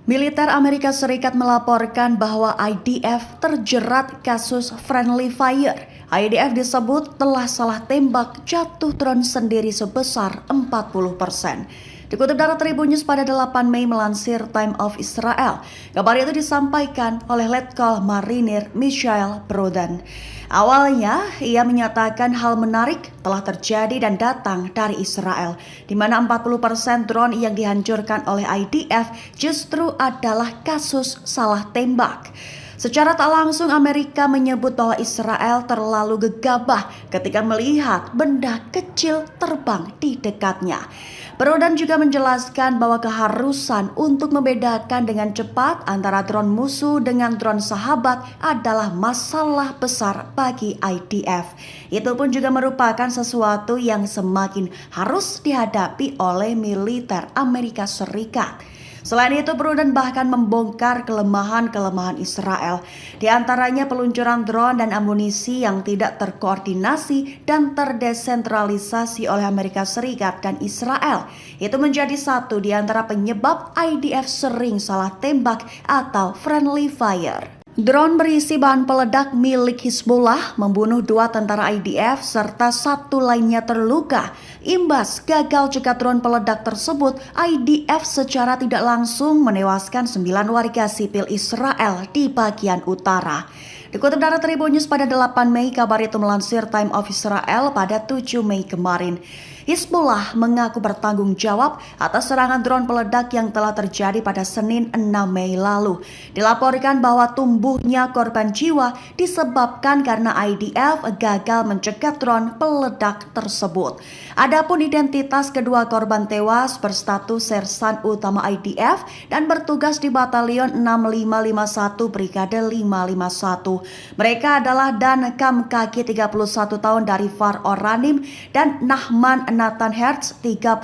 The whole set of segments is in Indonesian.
Militer Amerika Serikat melaporkan bahwa IDF terjerat kasus friendly fire. IDF disebut telah salah tembak jatuh drone sendiri sebesar 40%. Dikutip dari Tribun News pada 8 Mei melansir Time of Israel. Kabar itu disampaikan oleh Letkol Marinir Michael Broden. Awalnya, ia menyatakan hal menarik telah terjadi dan datang dari Israel, di mana 40% drone yang dihancurkan oleh IDF justru adalah kasus salah tembak. Secara tak langsung Amerika menyebut bahwa Israel terlalu gegabah ketika melihat benda kecil terbang di dekatnya. Broden juga menjelaskan bahwa keharusan untuk membedakan dengan cepat antara drone musuh dengan drone sahabat adalah masalah besar bagi IDF. Itu pun juga merupakan sesuatu yang semakin harus dihadapi oleh militer Amerika Serikat. Selain itu, Broden bahkan membongkar kelemahan-kelemahan Israel, di antaranya peluncuran drone dan amunisi yang tidak terkoordinasi dan terdesentralisasi oleh Amerika Serikat dan Israel. Itu menjadi satu di antara penyebab IDF sering salah tembak atau friendly fire. Drone berisi bahan peledak milik Hizbullah membunuh 2 tentara IDF serta 1 lainnya terluka. Imbas gagal cegat drone peledak tersebut, IDF secara tidak langsung menewaskan 9 warga sipil Israel di bagian utara. Dikutip dari Tribun News pada 8 Mei, kabar itu melansir Time of Israel pada 7 Mei kemarin. Hizbullah mengaku bertanggung jawab atas serangan drone peledak yang telah terjadi pada Senin 6 Mei lalu. Dilaporkan bahwa tumbuhnya korban jiwa disebabkan karena IDF gagal mencegat drone peledak tersebut. Adapun identitas kedua korban tewas berstatus sersan utama IDF dan bertugas di Batalion 6551 Brigade 551. Mereka adalah Dan Kamkaki 31 tahun dari Far Oranim dan Nahman Nathan Hertz 31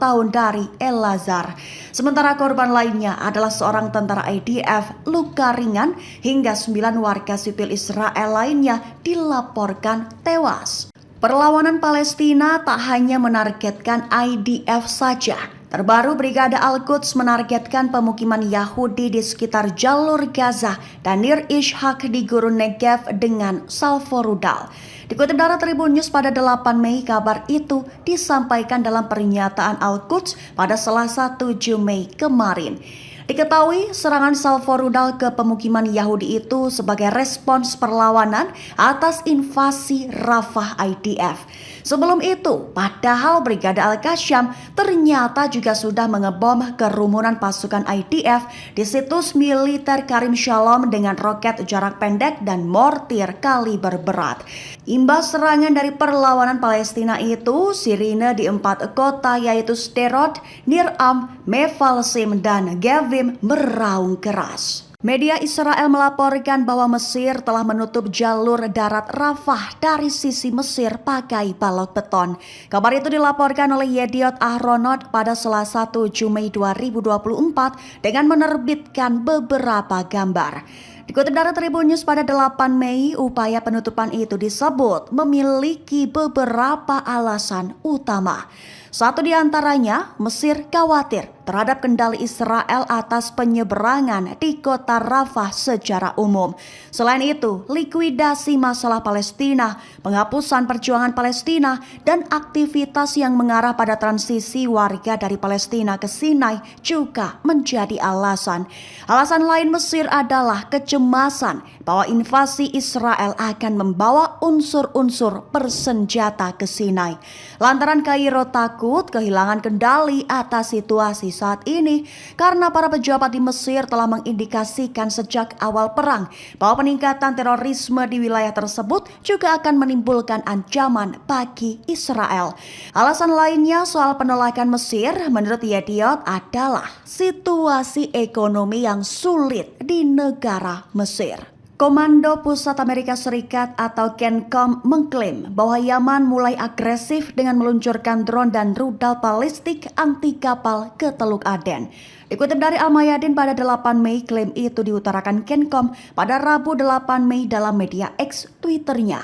tahun dari El-Lazar. Sementara korban lainnya adalah seorang tentara IDF luka ringan hingga 9 warga sipil Israel lainnya dilaporkan tewas. Perlawanan Palestina tak hanya menargetkan IDF saja. Terbaru Brigade Al-Quds menargetkan pemukiman Yahudi di sekitar jalur Gaza dan Nir Ishak di Gurun Negev dengan salvo rudal. Dikutip dari Tribun News pada 8 Mei, kabar itu disampaikan dalam pernyataan Al-Quds pada Selasa 7 Mei kemarin. Diketahui serangan salvo rudal ke pemukiman Yahudi itu sebagai respons perlawanan atas invasi Rafah IDF. Sebelum itu, padahal Brigade Al-Qassam ternyata juga sudah mengebom kerumunan pasukan IDF di situs militer Karim Shalom dengan roket jarak pendek dan mortir kaliber berat. Imbas serangan dari perlawanan Palestina itu, sirine di 4 kota yaitu Sderot, Nir Am, Mefalsim, dan Gevim meraung keras. Media Israel melaporkan bahwa Mesir telah menutup jalur darat Rafah dari sisi Mesir pakai balok beton. Kabar itu dilaporkan oleh Yediot Ahronot pada Selasa 7 Mei 2024 dengan menerbitkan beberapa gambar. Dikutip dari Tribun News pada 8 Mei, upaya penutupan itu disebut memiliki beberapa alasan utama. Satu di antaranya, Mesir khawatir terhadap kendali Israel atas penyeberangan di kota Rafah secara umum. Selain itu, likuidasi masalah Palestina, penghapusan perjuangan Palestina, dan aktivitas yang mengarah pada transisi warga dari Palestina ke Sinai juga menjadi alasan. Alasan lain Mesir adalah kecemasan bahwa invasi Israel akan membawa unsur-unsur bersenjata ke Sinai. Lantaran Kairo takut kehilangan kendali atas situasi saat ini karena para pejabat di Mesir telah mengindikasikan sejak awal perang bahwa peningkatan terorisme di wilayah tersebut juga akan menimbulkan ancaman bagi Israel. Alasan lainnya soal penolakan Mesir menurut Yediot adalah situasi ekonomi yang sulit di negara Mesir. Komando Pusat Amerika Serikat atau CENTCOM mengklaim bahwa Yaman mulai agresif dengan meluncurkan drone dan rudal balistik anti kapal ke Teluk Aden. Dikutip dari Al-Mayadin pada 8 Mei, klaim itu diutarakan CENTCOM pada Rabu 8 Mei dalam media X Twitternya.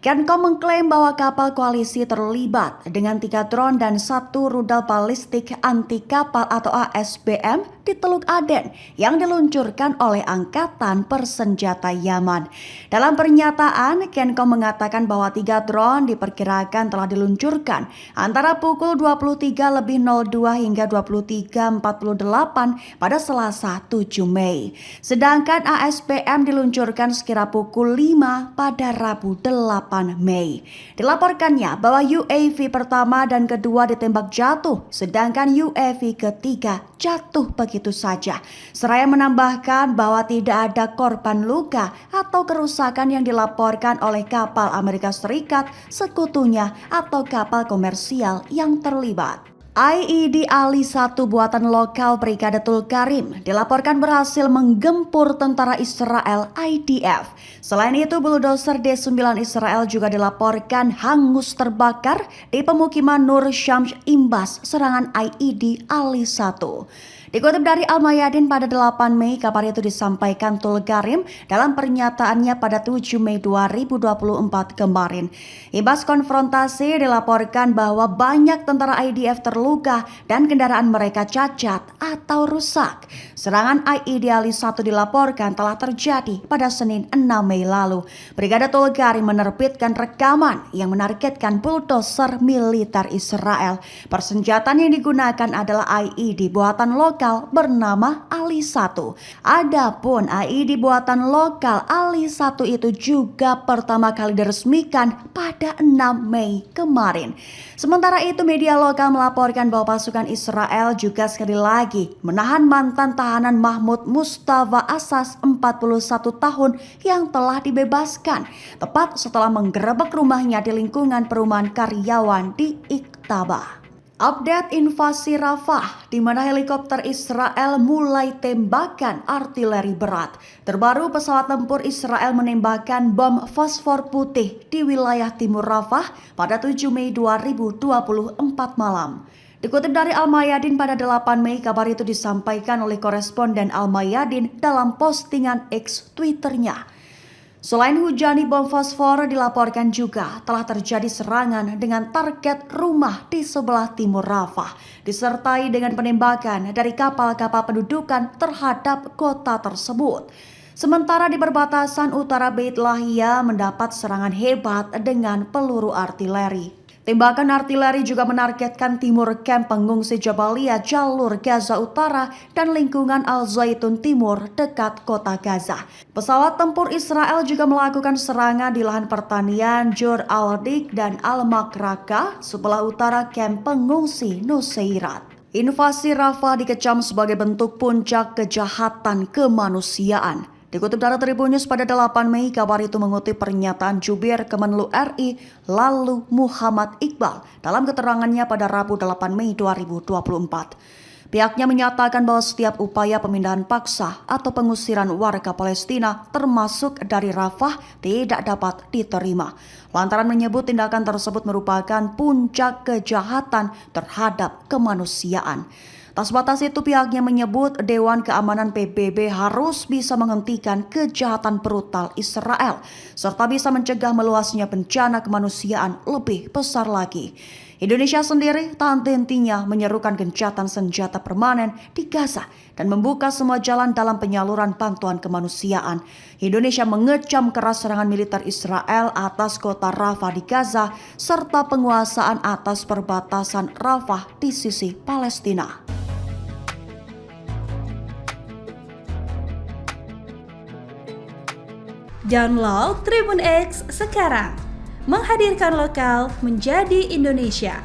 Kencom mengklaim bahwa kapal koalisi terlibat dengan 3 drone dan 1 rudal balistik anti kapal atau ASBM di Teluk Aden yang diluncurkan oleh Angkatan Bersenjata Yaman. Dalam pernyataan, Kencom mengatakan bahwa 3 drone diperkirakan telah diluncurkan antara pukul 23.02 hingga 23.48 pada Selasa 7 Mei. Sedangkan ASBM diluncurkan sekira pukul 5 pada Rabu 8 Mei. Dilaporkannya bahwa UAV pertama dan kedua ditembak jatuh, sedangkan UAV ketiga jatuh begitu saja. Seraya menambahkan bahwa tidak ada korban luka atau kerusakan yang dilaporkan oleh kapal Amerika Serikat, sekutunya atau kapal komersial yang terlibat. IED Ali-1 buatan lokal Brigadatul Karim dilaporkan berhasil menggempur tentara Israel IDF. Selain itu, bulldozer D9 Israel juga dilaporkan hangus terbakar di pemukiman Nur Syams imbas serangan IED Ali-1. Dikutip dari Al-Mayadin pada 8 Mei, kabar itu disampaikan Tul Karim dalam pernyataannya pada 7 Mei 2024 kemarin. Imbas konfrontasi dilaporkan bahwa banyak tentara IDF terluka dan kendaraan mereka cacat atau rusak. Serangan IED Ali-1 dilaporkan telah terjadi pada Senin 6 Mei lalu. Brigada Tul Karim menerbitkan rekaman yang menargetkan bulldozer militer Israel. Persenjataan yang digunakan adalah IED buatan lokal bernama Ali-1. Adapun IED buatan lokal Ali-1 itu juga pertama kali diresmikan pada 6 Mei kemarin. Sementara itu, media lokal melaporkan bahwa pasukan Israel juga sekali lagi menahan mantan tahanan Mahmud Mustafa Assas 41 tahun yang telah dibebaskan tepat setelah menggerebek rumahnya di lingkungan perumahan karyawan di Iqtaba. Update invasi Rafah, di mana helikopter Israel mulai tembakan artileri berat. Terbaru, pesawat tempur Israel menembakkan bom fosfor putih di wilayah timur Rafah pada 7 Mei 2024 malam. Dikutip dari Al-Mayadin pada 8 Mei, kabar itu disampaikan oleh koresponden Al-Mayadin dalam postingan X Twitternya. Selain hujani bom fosfor, dilaporkan juga telah terjadi serangan dengan target rumah di sebelah timur Rafah, disertai dengan penembakan dari kapal-kapal pendudukan terhadap kota tersebut. Sementara di perbatasan utara Beit Lahia mendapat serangan hebat dengan peluru artileri. Tembakan artileri juga menargetkan timur kamp pengungsi Jabalia, jalur Gaza Utara, dan lingkungan Al-Zaitun Timur dekat kota Gaza. Pesawat tempur Israel juga melakukan serangan di lahan pertanian Jur Al-Dik dan Al-Makraka sebelah utara kamp pengungsi Nuseirat. Invasi Rafah dikecam sebagai bentuk puncak kejahatan kemanusiaan. Dikutip dari Tribun News pada 8 Mei, kabar itu mengutip pernyataan Jubir Kemenlu RI Lalu Muhammad Iqbal dalam keterangannya pada Rabu 8 Mei 2024. Pihaknya menyatakan bahwa setiap upaya pemindahan paksa atau pengusiran warga Palestina termasuk dari Rafah tidak dapat diterima. Lantaran menyebut tindakan tersebut merupakan puncak kejahatan terhadap kemanusiaan. Tak sebatas itu, pihaknya menyebut Dewan Keamanan PBB harus bisa menghentikan kejahatan brutal Israel serta bisa mencegah meluasnya bencana kemanusiaan lebih besar lagi. Indonesia sendiri tak henti-hentinya menyerukan gencatan senjata permanen di Gaza dan membuka semua jalan dalam penyaluran bantuan kemanusiaan. Indonesia mengecam keras serangan militer Israel atas kota Rafah di Gaza serta penguasaan atas perbatasan Rafah di sisi Palestina. Download Tribun X sekarang, menghadirkan lokal menjadi Indonesia.